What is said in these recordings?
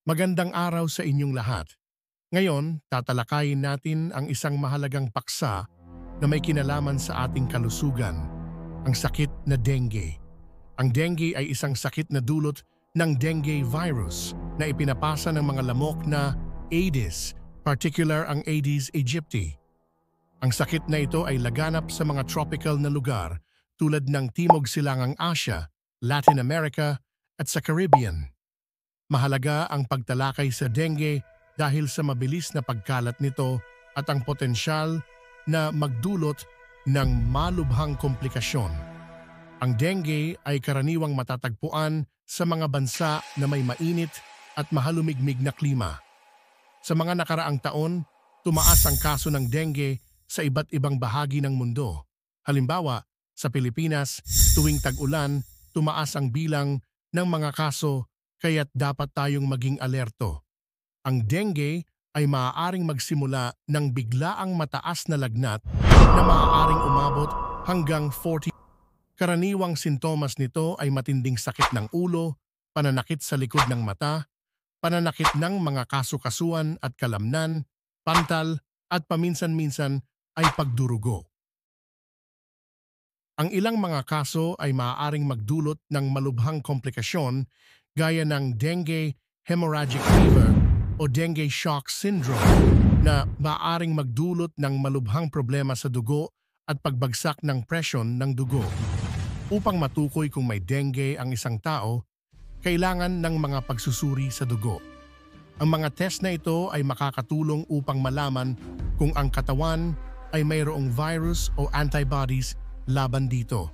Magandang araw sa inyong lahat. Ngayon, tatalakayin natin ang isang mahalagang paksa na may kinalaman sa ating kalusugan, ang sakit na dengue. Ang dengue ay isang sakit na dulot ng dengue virus na ipinapasa ng mga lamok na Aedes, particular ang Aedes aegypti. Ang sakit na ito ay laganap sa mga tropical na lugar tulad ng Timog Silangang Asya, Latin America at sa Caribbean. Mahalaga ang pagtalakay sa dengue dahil sa mabilis na pagkalat nito at ang potensyal na magdulot ng malubhang komplikasyon. Ang dengue ay karaniwang matatagpuan sa mga bansa na may mainit at mahalumigmig na klima. Sa mga nakaraang taon, tumaas ang kaso ng dengue sa iba't ibang bahagi ng mundo. Halimbawa, sa Pilipinas, tuwing tag-ulan, tumaas ang bilang ng mga kaso kaya't dapat tayong maging alerto. Ang dengue ay maaaring magsimula ng biglaang mataas na lagnat na maaaring umabot hanggang 40. Karaniwang sintomas nito ay matinding sakit ng ulo, pananakit sa likod ng mata, pananakit ng mga kasukasuan at kalamnan, pantal at paminsan-minsan ay pagdurugo. Ang ilang mga kaso ay maaaring magdulot ng malubhang komplikasyon gaya ng dengue hemorrhagic fever o dengue shock syndrome na maaaring magdulot ng malubhang problema sa dugo at pagbagsak ng presyon ng dugo. Upang matukoy kung may dengue ang isang tao, kailangan ng mga pagsusuri sa dugo. Ang mga test na ito ay makakatulong upang malaman kung ang katawan ay mayroong virus o antibodies laban dito.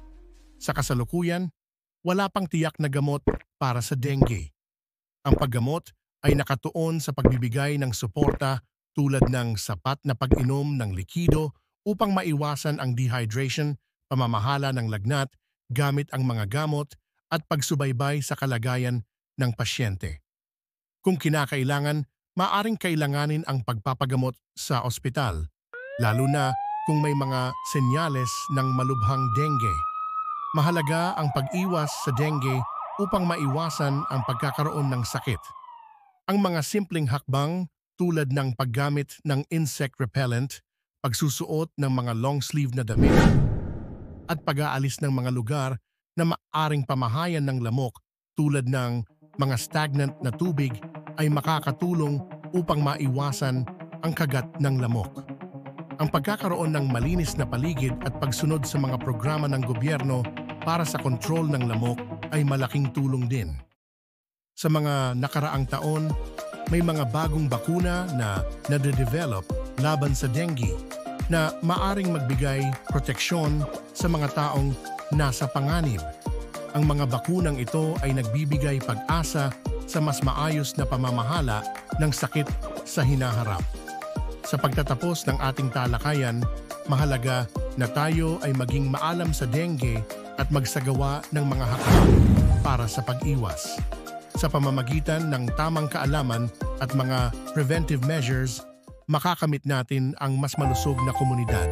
Sa kasalukuyan, wala pang tiyak na gamot para sa dengue. Ang paggamot ay nakatuon sa pagbibigay ng suporta tulad ng sapat na pag-inom ng likido upang maiwasan ang dehydration, pamamahala ng lagnat gamit ang mga gamot at pagsubaybay sa kalagayan ng pasyente. Kung kinakailangan, maaring kailanganin ang pagpapagamot sa ospital, lalo na kung may mga senyales ng malubhang dengue. Mahalaga ang pag-iwas sa dengue upang maiwasan ang pagkakaroon ng sakit. Ang mga simpleng hakbang tulad ng paggamit ng insect repellent, pagsusuot ng mga long-sleeve na damit, at pag-aalis ng mga lugar na maaring pamahayan ng lamok tulad ng mga stagnant na tubig ay makakatulong upang maiwasan ang kagat ng lamok. Ang pagkakaroon ng malinis na paligid at pagsunod sa mga programa ng gobyerno para sa kontrol ng lamok ay malaking tulong din. Sa mga nakaraang taon, may mga bagong bakuna na nade-develop laban sa dengue na maaring magbigay proteksyon sa mga taong nasa panganib. Ang mga bakunang ito ay nagbibigay pag-asa sa mas maayos na pamamahala ng sakit sa hinaharap. Sa pagtatapos ng ating talakayan, mahalaga na tayo ay maging maalam sa dengue at magsagawa ng mga hakbang para sa pag-iwas. Sa pamamagitan ng tamang kaalaman at mga preventive measures, makakamit natin ang mas malusog na komunidad.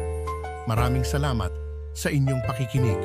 Maraming salamat sa inyong pakikinig.